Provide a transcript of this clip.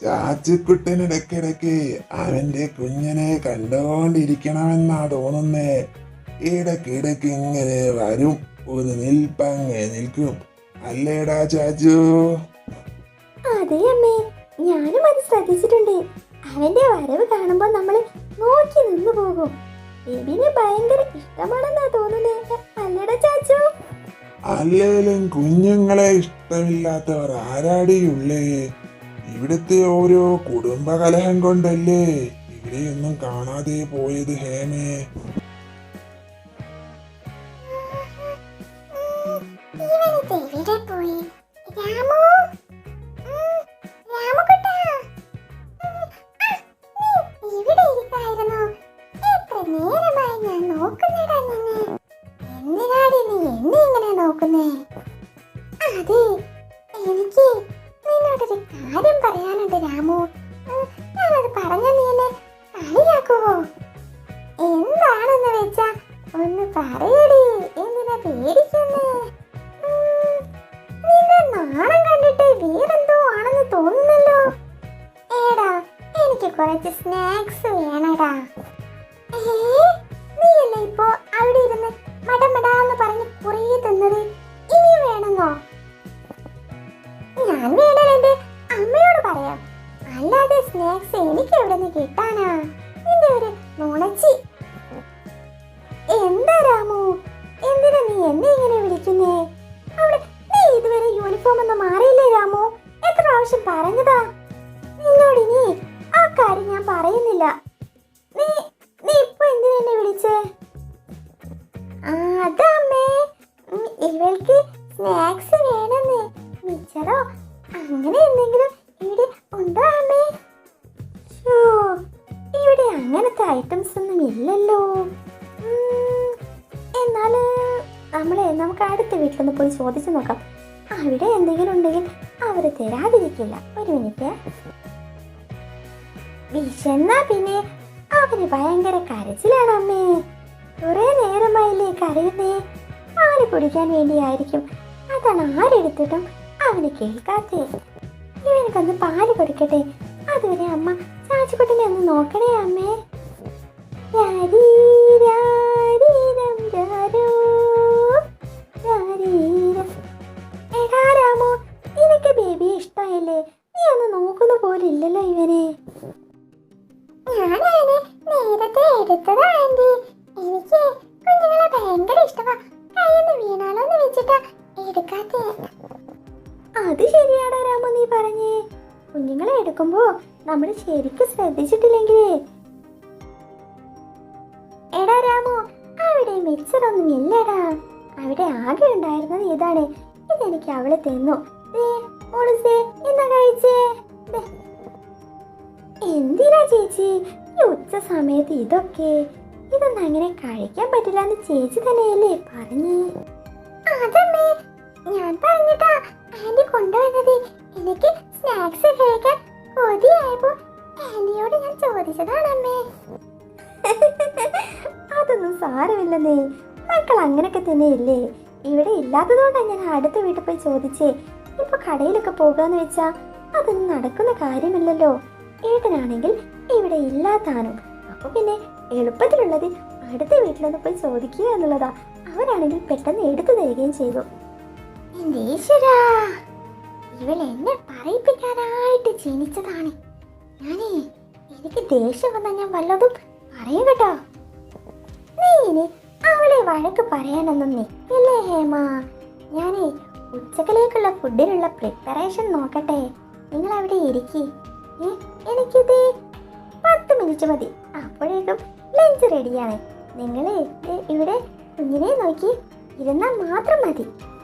ചാച്ചിക്കുട്ടനിടയ്ക്കിടയ്ക്ക് അവന്റെ കുഞ്ഞിനെ കണ്ടുകൊണ്ടിരിക്കണമെന്നാ തോന്നുന്നേ. ഇടയ്ക്കിടയ്ക്ക് ഇങ്ങനെ വരും, ഒരു നിൽപ്പങ്ങ് നിൽക്കും. അല്ലേടാ ചാച്ചു? അതെ അമ്മേ, ഞാനും അത് ശ്രദ്ധിച്ചിട്ടുണ്ട്. അവന്റെ വരവ് കാണുമ്പോൾ നമ്മൾ നോക്കി നിന്നു പോകും. ബേബിനെ ഭയങ്കര ഇഷ്ടമാണെന്നാ തോന്നുന്നേ, അല്ലേടാ ചാച്ചു? അല്ലേലും കുഞ്ഞുങ്ങളെ ഇഷ്ടമില്ലാത്തവർ ആരാടിയുള്ളേ? ഇവിടുത്തെ ഓരോ കുടുംബകലഹം കൊണ്ടല്ലേ ഇവിടെയൊന്നും കാണാതെ പോയത് ഹേമേ. അതെ, എനിക്ക് നിന്നോടൊരു കാര്യം പറയാനുണ്ട് രാമു. ഞാനത് പറഞ്ഞ നീ എന്നെ കളിയാക്കുവോ? എന്താണെന്ന് വെച്ചാ ഒന്ന് പറയടി, എന്തിനാ പേടിക്കുന്നേ? നിന്റെ നാണം കണ്ടിട്ട് വേറെന്തോ ആണെന്ന് തോന്നുന്നല്ലോ. ഏടാ, എനിക്ക് കുറച്ച് സ്നാക്സ് വേണടാ. നീയല്ലേ ഇപ്പോ അവിടെ ഇരുന്ന് മടമടാന്ന് പറഞ്ഞ് കുറേ തിന്നത്, ഇനി വേണമെന്നോ? ഞാൻ വേണേൽ എന്റെ അമ്മയോട് പറയാം, അല്ലാതെ സ്നാക്സ് എനിക്ക് എവിടെ നിന്ന് കിട്ടാനാ? നിന്റെ ഒരു നുണച്ചി. എന്താ രാമു, എന്തിനാ നീ എന്നെ ഇങ്ങനെ വിളിക്കുന്നേ? അവിടെ നീ ഇതുവരെ യൂണിഫോം ഒന്നും മാറിയില്ലേ രാമു? എത്ര പ്രാവശ്യം പറഞ്ഞതാ നിന്നോട്? ഇനി ആ കാര്യം ഞാൻ പറയുന്നില്ല. നീ നീ ഇപ്പൊ എന്തിനാ എന്നെ വിളിച്ചേ? അതമ്മേ, ഇവൾക്ക് സ്നാക്സ് വേണമെന്ന്. മിച്ചറോ അങ്ങനെ എന്തെങ്കിലും ഇവിടെ ഉണ്ടോ അമ്മേ? ഇവിടെ അങ്ങനത്തെ ഐറ്റംസ് ഒന്നും ഇല്ലല്ലോ. എന്നാല് നമുക്ക് അടുത്ത വീട്ടിലൊന്ന് പോയി ചോദിച്ചു നോക്കാം. അവിടെ എന്തെങ്കിലും ഉണ്ടെങ്കിൽ അവര് തരാതിരിക്കില്ല. ഒരു മിനിറ്റ്. വിശന്നാ പിന്നെ അവന് ഭയങ്കര കരച്ചിലാണ് അമ്മേ. കുറെ നേരമായില്ലേ കരയുന്നേ? പാല് കുടിക്കാൻ വേണ്ടിയായിരിക്കും. അതാണ് ആരെടുത്തിട്ടും അവന് കേൾക്കാത്തേ. ഇവനക്കൊന്ന് പാല് കൊടുക്കട്ടെ. അതുവരെ അമ്മ ചാച്ചുക്കുട്ടനെ ഒന്ന് നോക്കണേ അമ്മേ. എടാ രാമു, നിനക്ക് ബേബി ഇഷ്ടമായില്ലേ? നീ ഒന്ന് നോക്കുന്ന പോലില്ലല്ലോ ഇവനെ. ഞാനവനെ നേരത്തെ എടുത്തതാ ആന്റി. എനിക്ക് കുഞ്ഞുങ്ങളെ ഭയങ്കര ഇഷ്ടമാ. കയ്യിന്ന് വീണാലോന്ന് വെച്ചിട്ടാ എടുക്കാത്തേ. അത് ശരിയാടാ രാമു നീ പറഞ്ഞേ. കുഞ്ഞുങ്ങളെ എടുക്കുമ്പോ നമ്മൾ ശരിക്കും ശ്രദ്ധിച്ചിട്ടില്ലെങ്കിലേ. എടാ രാമു, അവിടെ മിച്ചറൊന്നും ഇല്ലടാ. അവിടെ ആകെ ഉണ്ടായിരുന്നത് ഇതാണ്. ഇതെനിക്ക് അവള് തന്നു. എന്നാ കഴിച്ചേ? എന്തിനാ ചേച്ചി ഈ ഉച്ച സമയത്ത് ഇതൊക്കെ? ഇതൊന്നും അങ്ങനെ കഴിക്കാൻ പറ്റില്ല എന്ന് ചേച്ചി തന്നെയല്ലേ പറഞ്ഞേ? അതമ്മേ, ഞാൻ പറഞ്ഞിട്ടാ ആന്റി കൊണ്ടുവന്നത്. എനിക്ക് സ്നാക്സ് കഴിക്കാൻ കൊതിയായപ്പോ ആന്റിയോട് ഞാൻ ചോദിച്ചതാണമ്മേ. അതൊന്നും സാരമില്ലെന്നേ, മക്കൾ അങ്ങനെയൊക്കെ തന്നെയല്ലേ. ഇവിടെ ഇല്ലാത്തതുകൊണ്ടാണ് ഞാൻ അടുത്ത വീട്ടിൽ പോയി ചോദിച്ചേ. ഇപ്പൊ കടയിലൊക്കെ പോകാന്ന് വെച്ചാ അതൊന്നും നടക്കുന്ന കാര്യമില്ലല്ലോ. ഏട്ടനാണെങ്കിൽ ഇവിടെ ഇല്ലാത്താനും. അപ്പൊ പിന്നെ എളുപ്പത്തിലുള്ളത് അടുത്ത വീട്ടിലൊന്ന് പോയി ചോദിക്കുക എന്നുള്ളതാ. അവരാണെങ്കിൽ പെട്ടെന്ന് എടുത്തു തരികയും ചെയ്തു. എന്റെ ഈശ്വരാ, ഇവൾ എന്നെ പറയിപ്പിക്കാനായിട്ട് ജനിച്ചതാണ്. എനിക്ക് ദേഷ്യം വന്നാൽ ഞാൻ വല്ലതും പറയും കേട്ടോ. നീ ഇനി അവളെ വഴക്ക് പറയാനൊന്നും നിൽക്കില്ലേ ഹേമ? ഉച്ചക്കലേക്കുള്ള ഫുഡിനുള്ള പ്രിപ്പറേഷൻ നോക്കട്ടെ. നിങ്ങൾ അവിടെ ഇരിക്കി. എനിക്കിത് 10 മിനിറ്റ് മതി. അപ്പോഴേക്കും ലഞ്ച് റെഡിയാണ്. നിങ്ങളെ ഇവിടെ കുഞ്ഞിനെ നോക്കി ഇരുന്നാൽ മാത്രം മതി.